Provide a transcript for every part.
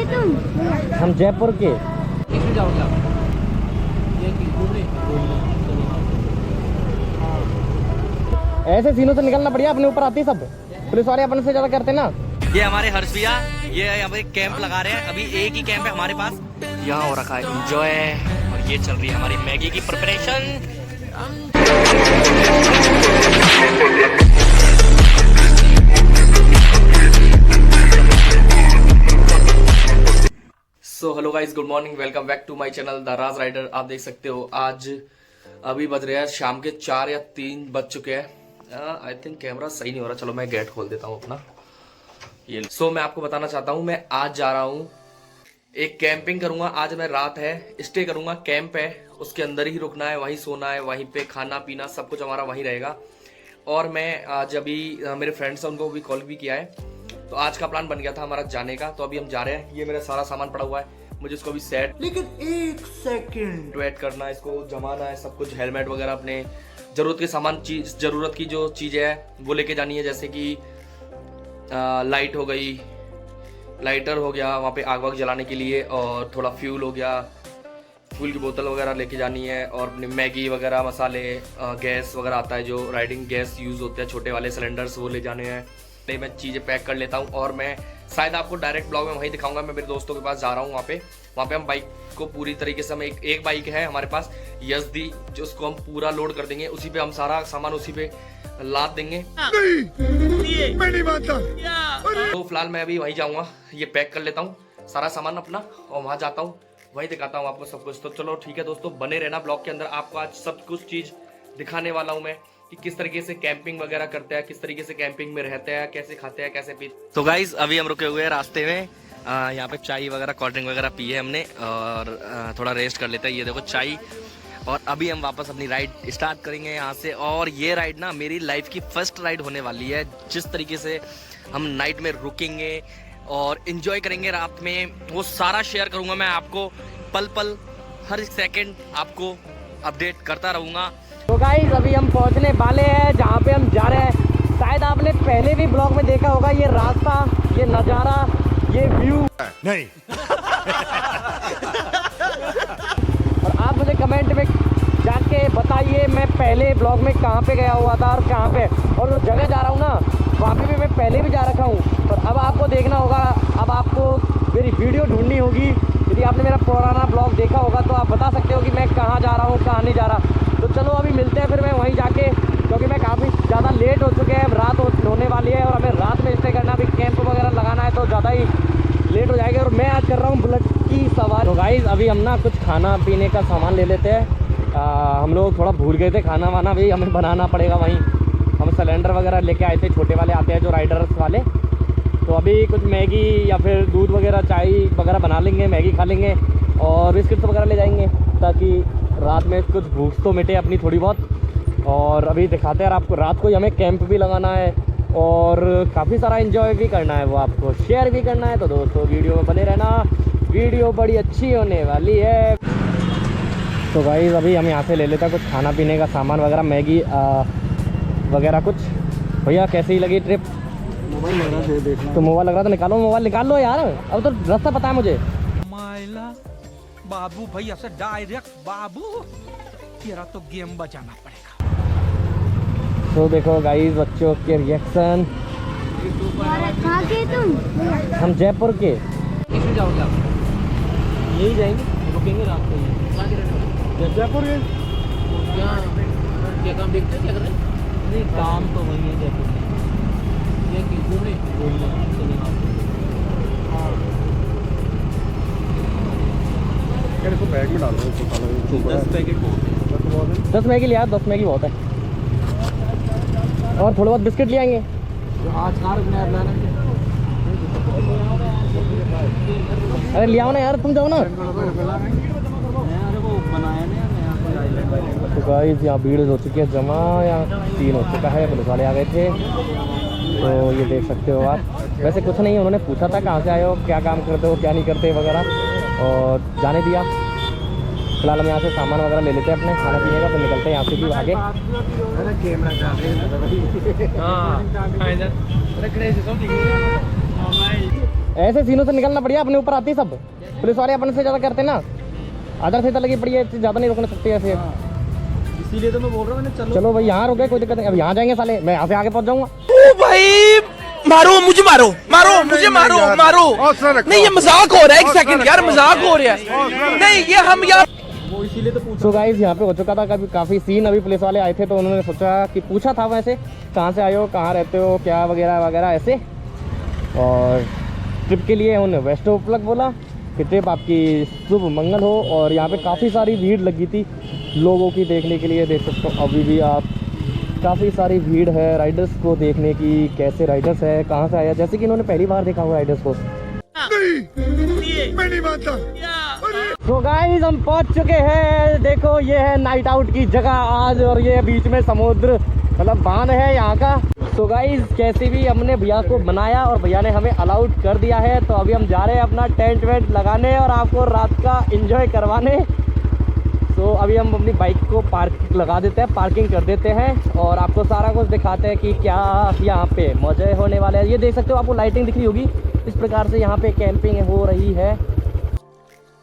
के तुम? हम जयपुर के। किसमें जाओगे आप? ये घूमने ऐसे सीनों से निकलना बढ़िया, अपने ऊपर आती सब पुलिस वाले अपन से ज्यादा करते ना। ये हमारे हर्ष भैया, ये यहाँ पे कैंप लगा रहे हैं। अभी एक ही कैंप है हमारे पास, यहाँ हो रखा है एंजॉय। और ये चल रही है हमारी मैगी की preparation. So hello guys, good morning, welcome back to my channel the Raj rider. आप देख सकते हो आज अभी बज रहे हैं शाम के 4 या 3 बज चुके हैं। आई थिंक कैमरा सही नहीं हो रहा, चलो मैं गेट खोल देता हूँ अपना। ये मैं आपको बताना चाहता हूँ, मैं आज जा रहा हूँ एक कैंपिंग करूंगा। आज मैं रात है स्टे करूंगा, कैंप है उसके अंदर ही रुकना है, वहीं सोना है, वहीं पे खाना पीना सब कुछ हमारा वहीं रहेगा। और मैं आज अभी मेरे फ्रेंड्स हैं उनको भी कॉल भी किया है, तो आज का प्लान बन गया था हमारा जाने का। तो अभी हम जा रहे हैं। ये मेरा सारा सामान पड़ा हुआ है, मुझे इसको भी सेट, लेकिन 1 सेकंड वेट करना है, इसको जमाना है सब कुछ। हेलमेट वगैरह, अपने जरूरत के सामान, चीज जरूरत की जो चीजें है वो लेके जानी है, जैसे कि लाइट हो गई, लाइटर हो गया वहाँ पे आग वाग जलाने के लिए, और थोड़ा फ्यूल हो गया, फ्यूल की बोतल वगैरह लेके जानी है, और अपने मैगी वगैरह, मसाले, गैस वगैरह आता है जो राइडिंग गैस यूज़ होते हैं, छोटे वाले सिलेंडर्स वो ले जाने हैं। मैं चीज़ें पैक कर लेता हूँ और मैं शायद आपको डायरेक्ट ब्लॉग में वहीं दिखाऊंगा। मैं मेरे दोस्तों के पास जा रहा हूँ, वहाँ पे हम बाइक को पूरी तरीके से, हम एक बाइक है हमारे पास यज़दी, जो उसको हम पूरा लोड कर देंगे, उसी पे हम सारा सामान उसी पे लाद देंगे। नहीं, मैं नहीं मानता। तो फिलहाल मैं अभी वहीं जाऊंगा, ये पैक कर लेता हूँ सारा सामान अपना, और वहां जाता हूँ, वहीं दिखाता हूँ आपको सब कुछ। तो चलो ठीक है दोस्तों, बने रहना ब्लॉग के अंदर। आपको आज सब कुछ चीज दिखाने वाला हूँ मैं कि किस तरीके से कैंपिंग वगैरह करते हैं, किस तरीके से कैंपिंग में रहते हैं, कैसे खाते हैं, कैसे पीते। तो गाइज अभी हम रुके हुए हैं रास्ते में, यहाँ पे चाय वगैरह, कोल्ड ड्रिंक वगैरह पी है हमने, और थोड़ा रेस्ट कर लेते हैं। ये देखो चाय। और अभी हम वापस अपनी राइड स्टार्ट करेंगे यहाँ से। और ये राइड ना मेरी लाइफ की फर्स्ट राइड होने वाली है। जिस तरीके से हम नाइट में रुकेंगे और एंजॉय करेंगे रात में, वो सारा शेयर करूँगा मैं आपको, पल पल हर सेकंड आपको अपडेट करता रहूँगा। तो गाइस अभी हम पहुंचने वाले हैं जहाँ पे हम जा रहे हैं। शायद आपने पहले भी ब्लॉग में देखा होगा, ये रास्ता, ये नज़ारा, ये व्यू नहीं। और आप मुझे कमेंट में जाके बताइए मैं पहले ब्लॉग में कहाँ पे गया हुआ था और कहाँ पे, और जो जगह जा रहा हूँ ना वहाँ पे भी मैं पहले भी जा रखा हूँ। और अब आपको देखना होगा, अब आपको मेरी वीडियो ढूंढनी होगी। यदि आपने मेरा पुराना ब्लॉग देखा होगा तो आप बता सकते हो कि मैं कहाँ जा रहा हूँ, कहाँ नहीं जा रहा। तो चलो अभी मिलते हैं फिर मैं वहीं जाके, क्योंकि मैं काफ़ी ज़्यादा लेट हो चुके हैं, रात होने वाली है और हमें रात में स्टे करना, अभी कैंप वगैरह लगाना है, तो ज़्यादा ही लेट हो जाएगा। और मैं आज कर रहा हूँ बुलेट की सवारी। तो गाइस अभी हम ना कुछ खाना पीने का सामान ले लेते हैं। हम लोग थोड़ा भूल गए थे, खाना वाना भी हमें बनाना पड़ेगा वहीं। हम सिलेंडर वगैरह लेके आए थे, छोटे वाले आते हैं जो राइडर्स वाले। तो अभी कुछ मैगी या फिर दूध वगैरह, चाय वगैरह बना लेंगे, मैगी खा लेंगे और बिस्किट्स वगैरह ले जाएंगे, ताकि रात में कुछ भूख तो मिटे अपनी थोड़ी बहुत। और अभी दिखाते हैं आपको, रात को ही हमें कैंप भी लगाना है और काफ़ी सारा एंजॉय भी करना है, वो आपको शेयर भी करना है। तो दोस्तों वीडियो में बने रहना, वीडियो बड़ी अच्छी होने वाली है। तो भाई अभी हम यहाँ से ले लेते हैं कुछ खाना पीने का सामान वगैरह, मैगी वगैरह कुछ। भैया कैसी लगी ट्रिप? मोबाइल लग रहा है, तो मोबाइल लग रहा था, निकालो मोबाइल, निकाल लो यार, अब तो रास्ता पता है मुझे। बाबू भैया से डायरेक्ट बाबू, तेरा तो गेम बजाना पड़ेगा। तो देखो गाइस बच्चों के रिएक्शन। कहाँ के तुम? हम जयपुर के। किसमें जाओगे आप? यही जाएंगे, रुकेंगे रात को। जयपुर के क्या काम देखते हैं, क्या कर रहे हैं? नहीं काम तो वही है जयपुर में, ये घूमने इसको बैग में डाल दो। 10 पैकेट 10 मैगी लिया, 10 मैगी बहुत है, और थोड़े बहुत बिस्किट ले आएंगे। आज कहाँ रुकना है प्लान है? अरे ले आओ ना यार, तुम जाओ ना। तो गाइस यहाँ भीड़ हो चुकी है जमा, यहाँ 3 हो चुका है, पुलिस वाले आ गए थे। तो ये देख सकते हो आप। वैसे कुछ नहीं, उन्होंने पूछा था कहाँ से आए हो, क्या काम करते हो, क्या नहीं करते वगैरह, और जाने दिया। फिलहाल हम यहाँ से सामान वगैरह ले लेते हैं अपने खाना पीने का, तो निकलते हैं यहाँ से भी आगे। हाँ ऐसे सीनों से निकलना बढ़िया, अपने ऊपर आती सब। पुलिस वाले अपने से ज़्यादा करते ना, आदर से लगी पड़ी है, ज़्यादा नहीं रोकना सकते ऐसे। इसीलिए तो मैं बोल रहा हूँ, मैंने चलो भाई यहाँ रुके, कोई दिक्कत नहीं। अब यहाँ जाएंगे साले, मैं यहाँ से आगे पहुँच जाऊँगा। ओ भाई मारो मुझे, मारो मारो मुझे, मारो मारो। नहीं ये मजाक हो रहा है, एक सेकंड यार, मजाक हो रहा है। नहीं ये हम यार, वो इसीलिए तो पूछा। तो गाइस यहाँ पे हो चुका था काफ़ी सीन। अभी पुलिस वाले आए थे तो उन्होंने सोचा कि पूछा था वैसे कहाँ से आए हो, कहाँ रहते हो, क्या वगैरह वगैरह ऐसे। और ट्रिप के लिए उन्होंने बेस्ट ऑफ लक बोला कि ट्रिप आपकी शुभ मंगल हो। और यहाँ पे काफ़ी सारी भीड़ लगी थी लोगों की देखने के लिए, देख सकते हो अभी भी आप, काफ़ी सारी भीड़ है राइडर्स को देखने की, कैसे राइडर्स है, कहाँ से आया। जैसे कि इन्होंने पहली बार देखा हुआ राइडर्स को। तो गाइस हम पहुंच चुके हैं, देखो ये है नाइट आउट की जगह आज, और ये बीच में समुद्र मतलब बांध है यहाँ का। तो गाइस कैसे भी हमने भैया को बनाया और भैया ने हमें अलाउड कर दिया है। तो अभी हम जा रहे हैं अपना टेंट वेंट लगाने और आपको रात का एंजॉय करवाने। तो अभी हम अपनी बाइक को पार्क लगा देते हैं, पार्किंग कर देते हैं और आपको सारा कुछ दिखाते हैं कि क्या यहाँ पे मजे होने वाले हैं। ये देख सकते हो, आपको लाइटिंग दिख रही होगी, इस प्रकार से यहाँ पे कैंपिंग हो रही है।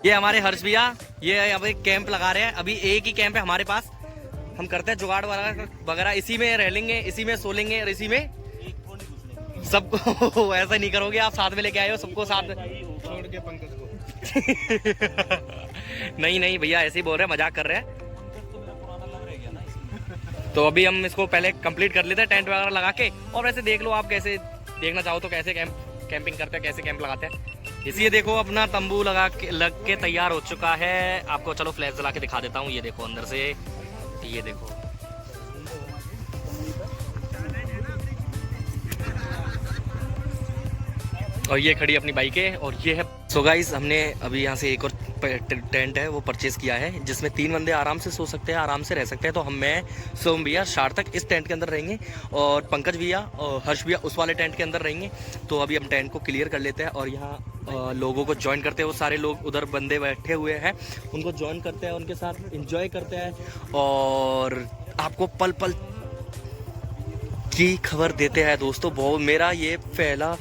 ये हमारे हर्ष भैया, ये अभी कैंप लगा रहे हैं। अभी एक ही कैंप है हमारे पास, हम करते हैं जुगाड़ वगैरह, इसी में रह लेंगे, इसी में सो लेंगे और इसी में सबको ऐसा नहीं करोगे आप, साथ में लेके आए हो सबको साथ छोड़ के पंकज को। नहीं नहीं भैया ऐसे ही बोल रहे हैं, मजाक कर रहे हैं। तो अभी हम इसको पहले कंप्लीट कर लेते हैं टेंट वगैरह लगा के, और वैसे देख लो आप, कैसे देखना चाहो तो कैसे कैंपिंग करते हैं, कैसे कैंप लगाते हैं। इसलिए देखो अपना तंबू लग के तैयार हो चुका है। आपको चलो फ्लैश जला के दिखा देता हूँ। ये देखो अंदर से, ये देखो और ये खड़ी अपनी बाइक है और ये है। सो गाइस हमने अभी यहाँ से एक और टेंट है वो परचेज किया है, जिसमें 3 बंदे आराम से सो सकते हैं, आराम से रह सकते हैं। तो मैं सोम भैया सार्थक इस टेंट के अंदर रहेंगे और पंकज भैया और हर्ष भैया उस वाले टेंट के अंदर रहेंगे। तो अभी हम टेंट को क्लियर कर लेते हैं और यहाँ लोगों को ज्वाइन करते हैं। वो सारे लोग उधर बंदे बैठे हुए हैं, उनको ज्वाइन करते हैं, उनके साथ इंजॉय करते हैं और आपको पल पल की खबर देते हैं दोस्तों। बहुत मेरा ये पहला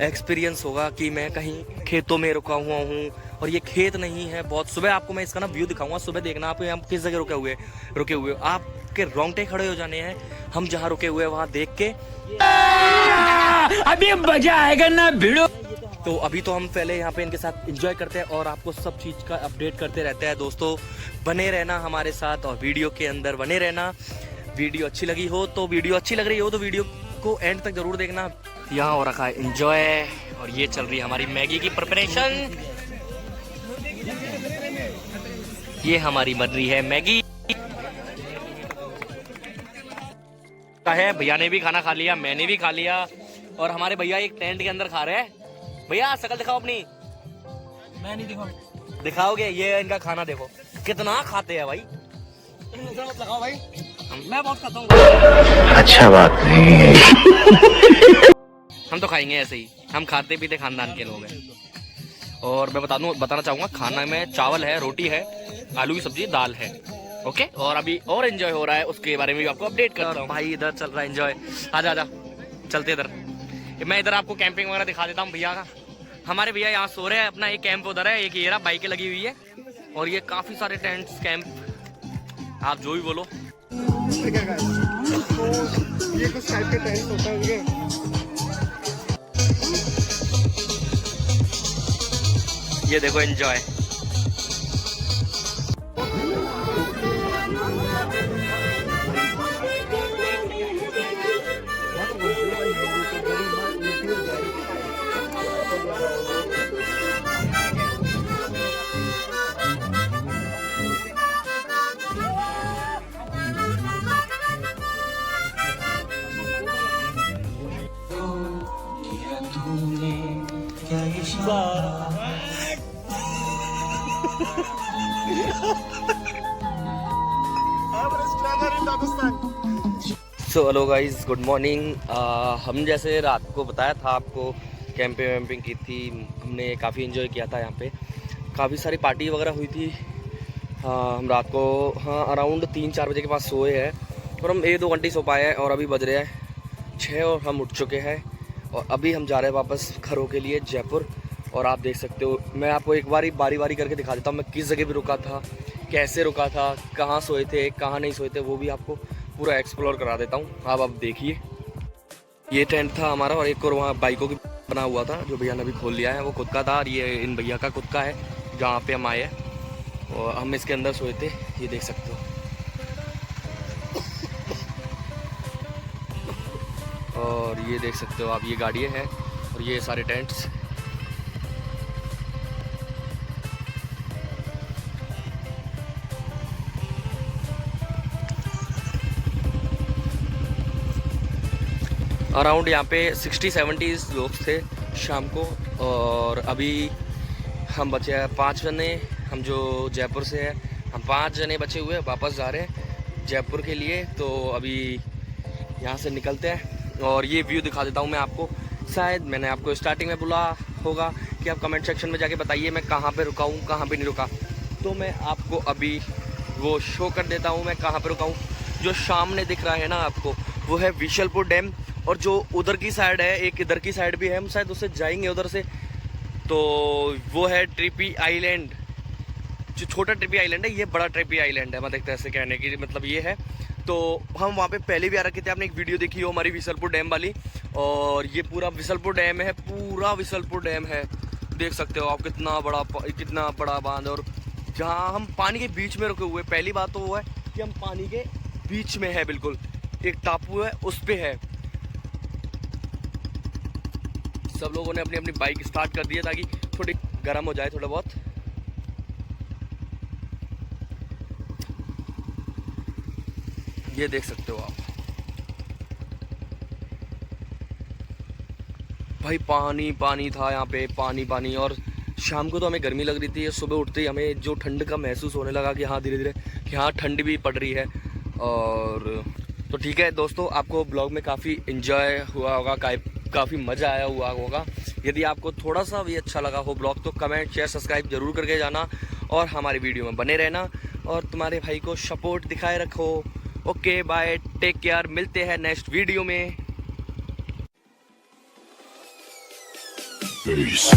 एक्सपीरियंस होगा कि मैं कहीं खेतों में रुका हुआ हूँ, और ये खेत नहीं है। बहुत सुबह आपको मैं इसका ना व्यू दिखाऊंगा, सुबह देखना आप हम किस जगह रुके हुए आपके रोंगटे खड़े हो जाने हैं। हम जहाँ रुके हुए वहाँ देख के अभी मजा आएगा ना भिड़ो। तो अभी तो हम पहले यहाँ पे इनके साथ एंजॉय करते हैं और आपको सब चीज़ का अपडेट करते रहते हैं दोस्तों। बने रहना हमारे साथ और वीडियो के अंदर बने रहना। वीडियो अच्छी लगी हो तो, वीडियो अच्छी लग रही हो तो वीडियो को एंड तक जरूर देखना। यहाँ हो रखा है एंजॉय और ये चल रही है हमारी मैगी की प्रिपरेशन। ये हमारी बन रही है मैगी का है। भैया ने भी खाना खा लिया, मैंने भी खा लिया और हमारे भैया एक टेंट के अंदर खा रहे हैं। भैया शक्ल दिखाओ अपनी। मैं नहीं दिखाऊं। दिखाओगे? ये इनका खाना देखो कितना खाते हैं भाई। मत लगाओ भाई, मैं बहुत खाता हूँ। अच्छा बात नहीं है। हम तो खाएंगे ऐसे ही, हम खाते पीते खानदान के लोग हैं। और मैं बताना चाहूँगा खाना में चावल है, रोटी है, आलू की सब्जी, दाल है। ओके, और अभी और एंजॉय हो रहा है, उसके बारे में भी आपको अपडेट करता हूँ। भाई इधर चल रहा है एंजॉय, आजा आजा चलते इधर। मैं इधर आपको कैंपिंग वगैरह दिखा देता हूँ भैया का। हमारे भैया यहाँ सो रहे हैं, अपना एक कैंप उधर है, एक ये रहा बाइकें लगी हुई है और ये काफ़ी सारे टेंट्स कैंप आप जो भी बोलो। ये कुछ टाइप के टेंट होता है। ये देखो enjoy. So hello guys, good morning. हम जैसे रात को बताया था आपको, कैंपिंग वैम्पिंग की थी हमने, काफ़ी इन्जॉय किया था। यहाँ पे काफ़ी सारी पार्टी वगैरह हुई थी। हम रात को अराउंड 3-4 बजे के पास सोए हैं और हम 1-2 घंटे सो पाए हैं और अभी बज रहे हैं 6 और हम उठ चुके हैं और अभी हम जा रहे हैं वापस घरों के लिए जयपुर। और आप देख सकते हो, मैं आपको एक बारी बारी बारी करके दिखा देता हूँ मैं किस जगह पे रुका था, कैसे रुका था, कहाँ सोए थे, कहाँ नहीं सोए थे, वो भी आपको पूरा एक्सप्लोर करा देता हूँ। अब देखिए, ये टेंट था हमारा और एक और वहाँ बाइकों की बना हुआ था जो भैया ने अभी खोल लिया है, वो खुद का था और ये इन भैया का खुद का है जहाँ पे हम आए हैं और हम इसके अंदर सोए थे, ये देख सकते हो। और ये देख सकते हो आप, ये गाड़ियाँ हैं और ये सारे टेंट्स। अराउंड यहाँ पे 60-70 लोग थे शाम को और अभी हम बचे हैं 5 जने, हम जो जयपुर से हैं हम 5 जने बचे हुए वापस जा रहे हैं जयपुर के लिए। तो अभी यहाँ से निकलते हैं और ये व्यू दिखा देता हूँ मैं आपको। शायद मैंने आपको स्टार्टिंग में बोला होगा कि आप कमेंट सेक्शन में जाके बताइए मैं कहाँ पे रुका हूँ, कहाँ पे नहीं रुका। तो मैं आपको अभी वो शो कर देता हूँ मैं कहाँ पे रुका हूँ। जो सामने दिख रहा है ना आपको, वो है विशलपुर डैम और जो उधर की साइड है, एक इधर की साइड भी है, हम शायद उससे जाएंगे उधर से। तो वो है ट्रिपी आइलैंड, जो छोटा ट्रिपी आइलैंड है, ये बड़ा ट्रिपी आइलैंड है, मतलब ऐसे कहने की मतलब ये है। तो हम वहाँ पे पहले भी आ रखे थे, आपने एक वीडियो देखी हो हमारी विशलपुर डैम वाली, और ये पूरा विशलपुर डैम है, पूरा विशलपुर डैम है, देख सकते हो आप कितना बड़ा बांध। और जहाँ हम पानी के बीच में रुके हुए, पहली बात तो वो है कि हम पानी के बीच में है, बिल्कुल एक टापू है उस पे है। सब लोगों ने अपनी अपनी बाइक स्टार्ट कर दी है ताकि थोड़ी गर्म हो जाए थोड़ा बहुत। ये देख सकते हो आप भाई, पानी पानी था यहाँ पे, पानी पानी। और शाम को तो हमें गर्मी लग रही थी, सुबह उठते ही हमें जो ठंड का महसूस होने लगा कि हाँ धीरे धीरे कि हाँ ठंड भी पड़ रही है। और तो ठीक है दोस्तों, आपको ब्लॉग में काफ़ी इन्जॉय हुआ होगा, काफ़ी मज़ा आया हुआ होगा। यदि आपको थोड़ा सा भी अच्छा लगा हो ब्लॉग तो कमेंट शेयर सब्सक्राइब जरूर करके जाना और हमारी वीडियो में बने रहना और तुम्हारे भाई को सपोर्ट दिखाए रखो। ओके बाय, टेक केयर, मिलते हैं नेक्स्ट वीडियो में। Peace.